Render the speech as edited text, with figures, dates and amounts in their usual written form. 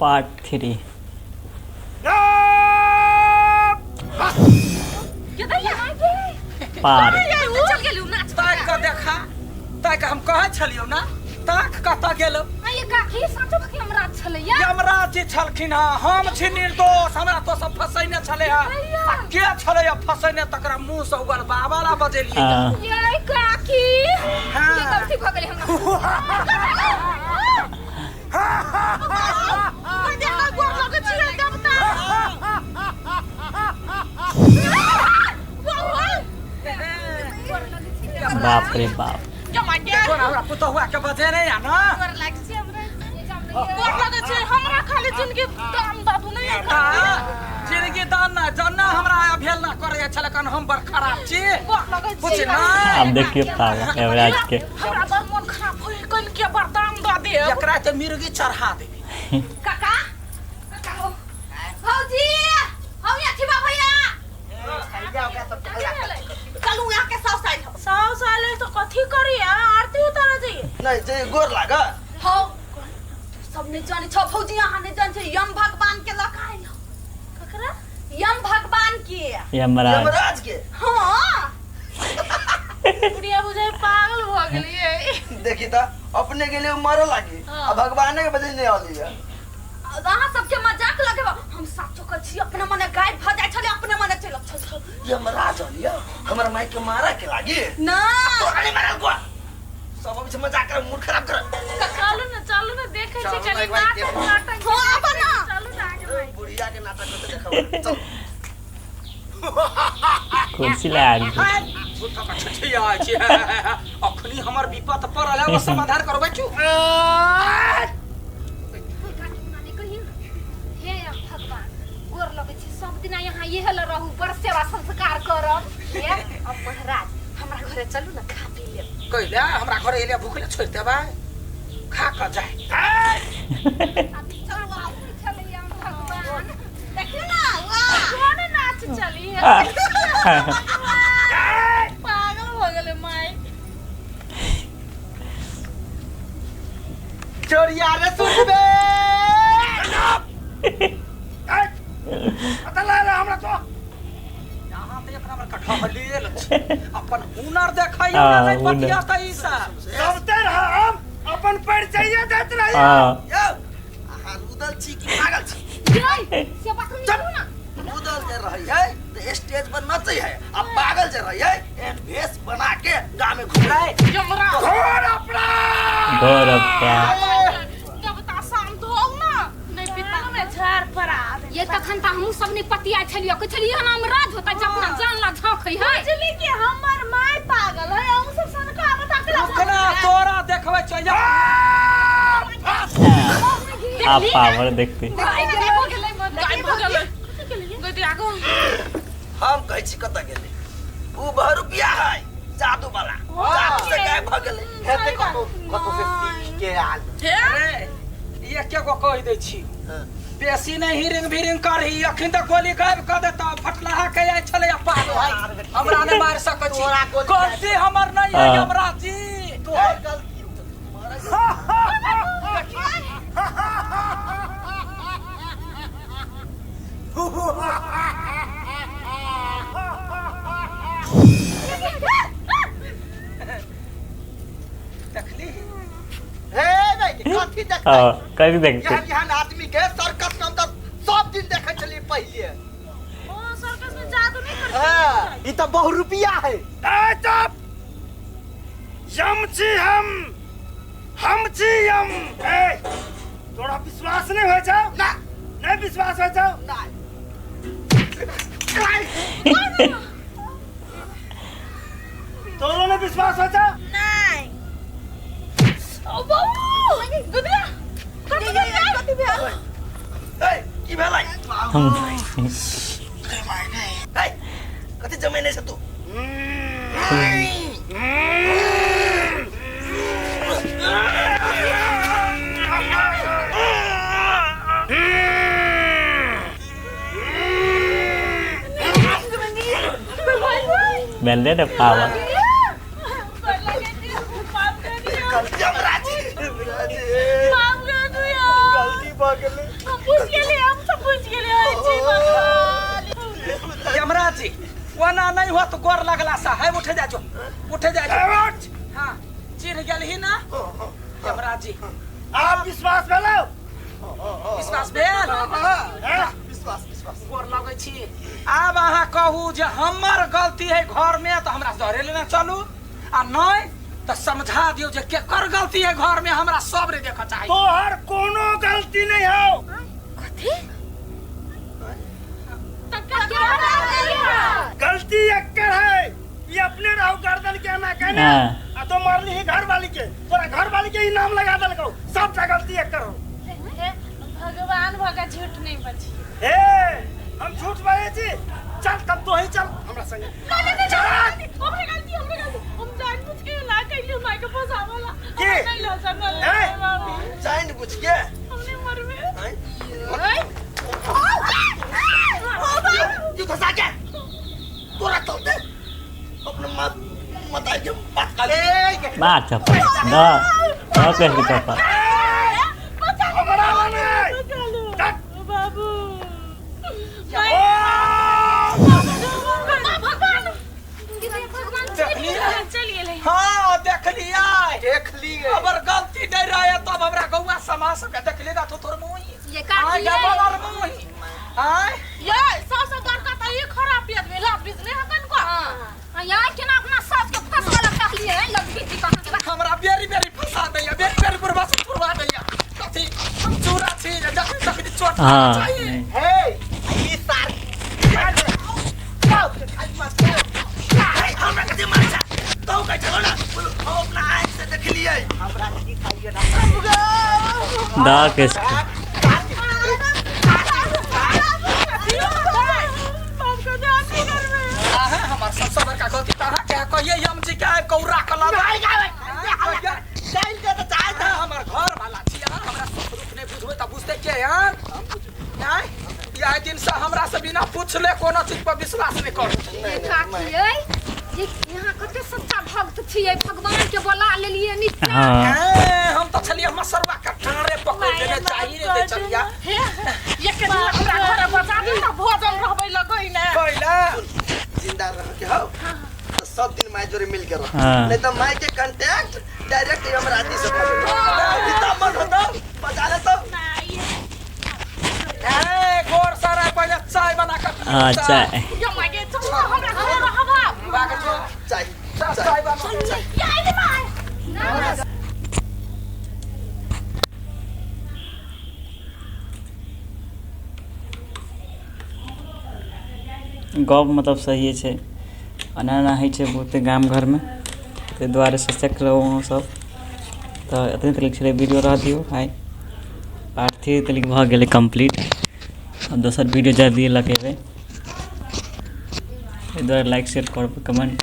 Part 3 पार देखा तक हम कहे छलियो ना तक कत गेलो यमराज जी छलखिन हम छी निर्दोष हमरा तो सब फसैने छले के छले फसैने तकरा मुंह से उगल बाबाला बजेलिए ये काकी ये गलती भ गेलै हमरा बाप रे बाप हमरा पुतो हुआ के बजे नहीं है ना हमरा खाली जिंदगी दान बाबू नहीं जिंदगी दान ना जन्ना हमरा भेल ना करे छले कन हम बड़ खराब छी कुछ ना अब देखिए पावा एवरेज के हमरा बड़ मन खराब होई कल के बर्दान द दे एकरा ते मिर्गी चढ़ा दे काका भौजी हम या छी भैया चलू यहां के 100 साल तो कथी करी आरती उतार जाइए नहीं जे गोर लागा हो सब ने जाने छ फौजी यहां ने जाने छ यम भगवान के लखाइल ककरा यम भगवान के यमराज के हां बुढ़िया बुझे पागल हो गेलिए देखी त अपने के लिए मर लागी अब भगवान के बजे नहीं आली है अहाँ सबके मजाक लगे हम साचो कह छी अपने मने गायब भ जाय छले अपने मने चल छ यमराज आलिया हमर माई के मारा के लागी ना तोरा नहीं मारल को सब अब से मजाक कर मूड खराब कर चलू ना देखे छी कनी नाटक हो अपना चलू ना आगे भाई बुढ़िया के नाटक करते देखा चल कुर्सी ला आगे झूठा छछिया छै अखनी हमर विपत पड़ल है समाधान करबै छु सब दिन यहाँ ये हल रहू पर सेवा संस्कार करब ये अब महाराज हमरा घरे चलू ना खा पी ले कइले हमरा घरे एले भूखले छोड़ देबा खा क जाए अभी चल चले हम भगवान देखियो ना वाह कौन नाच चली है पागल हो गेले माई चोरिया रे सुनबे अतला रे हमरा तो यहां ते एकरा हमर कठा लेल अपन हुनर देखाइयो ना नहीं पतिया त ई सबते हम अपन परिचय देत रही यो आहा रुदल छी की पागल छी से बात नहीं ना रुदल जे रही है तो स्टेज पर नचै है अब पागल जे रही है एक भेष बना के गांव में घूम रहा है यमरा घोर अपराध जब ता शाम तो ना नहीं पिता में झाड़ पड़ा ये तखन त हमहु सब ने पतिया छलियो के छलियो नाम राज होता जपना जान ला झांखै है बुझली के हमर माय पागल है हम सब सनका बता के कना तोरा देखबै छ आप पावर देखते हम कहै छी कत गेलै उ बहुरुपिया है जादू वाला जादू से गायब भ गेलै हेते कतो से सीख के आल अरे ये के गो कह दै छी बेसी नहीं हिरिंग भिरिंग करही अखन तक गोली गायब क देता फटलाहा के आइ छले पागल हमरा ने मार सकै छी गलती हमर नहीं है यमराज जी तोहर गलती देखली हे भाई कथि देख कथि देखते यहाँ आदमी के सर्कस के अंदर सब दिन देखे चली पहले ओ सर्कस में जादू नहीं कर हां ई त बहुरुपिया है ए चुप यम छी हम छी यम ए तोरा विश्वास नहीं होय छौ ना नहीं विश्वास होय छौ ना तोरो नहीं विश्वास होय छौ नहीं ओ बाबू गुदरा कथि भेल ए की भेलै ए कथि जमे नै छ तू Bende ada power. गलती भागले हम पूछ गेले हम सब पूछ गेले जी भगवान यमराज जी वना नहीं हुआ तो गोर लगला सा है उठे जा जो उठे जा जो हां चिर गेल ही ना यमराज जी आप विश्वास भेलो विश्वास भेल विश्वास गोर लगै छी आब अहाँ कहू जे हमर गलती है घर में तो हमरा धरे लेना चलू आ नहीं तो समझा दियो जे केकर गलती है घर में हमरा सब रे देखा चाहिए तोहर कोनो गलती नहीं हो कथी गलती एकर है ये अपने राहु गर्दन के ना कहने आ तो मारली ही घर वाली के तोरा घर वाली के ही नाम लगा दलको सब गलती एकर हो भगवान भगा झूठ नहीं बची ए हम झूठ बोले छी चल तब तो ही चल हमरा संगे चल हमरे गलती हम जान बुझ के ना कइले माई के फसावला के नहीं लो सकल जान बुझ के हमने मर में तू तो साके तोरा तो दे अपने मत आके बात कर मार चप्पल कैसे चप्पल हमरा वाले बाबू हाँ देख लिया देख ली अगर गलती नहीं रहे तब हमरा गौवा समाज सबके देख लेगा तो तोर मुंह ये काट लिए डबल मुंह हां ये सास घर का तो ये खराब पियत में लाभ बिजनेस हकन को हां यार के ना अपना सास के फसला काट लिए है लड़की जी कहां के हमरा बेरी फंसा दैया बेरी पुरवा से पुरवा दैया कथी हम चूरा छी जब तक चोट चाहिए हे ये सार हमरा कथी मार जा तो कह चलो ना हम अपना आंख से देख लिए हमरा की खाइए ना दा किस ससुर का गलती ताहा के कहिए हम जी के कौरा कला जाइन के तो चाहे था हमर घर वाला छी हमरा ससुर ने बुझबे त बुझते के यार नहीं या दिन से हमरा से बिना पूछले कोनो चीज पर विश्वास नहीं कर काटिए ये यहां कते सच्चा भक्त छिए भगवान के बोला लेलिए नित्य हम तो छलिए मसरवा का ठाड़े पकड़ देने चाहिए रे दे चलिया ये के हमरा घर बजा दी त भोजन रहबै लगई ना पहिला जिंदा रह के हो तो सब दिन माय जोरे मिल के रह हाँ। नहीं तो माय के कांटेक्ट डायरेक्ट यमराजी से कर पिता मन होता बजा ले तो ए गोर सारा पहले चाय बना के चाय यो मागे चल हमरा घर रहबा बाके जो चाय चाय बना या रे माय गप मतलब सही है अनाना है बहुते गाम घर में ते द्वारे से चेक रहो सब तो इतने तरीके से वीडियो रह दियो हाय पार्ट 3 तरीके भ गेले कंप्लीट अब दोसर वीडियो जल्दी लगेबे ए द्वारे लाइक शेयर कर कमेंट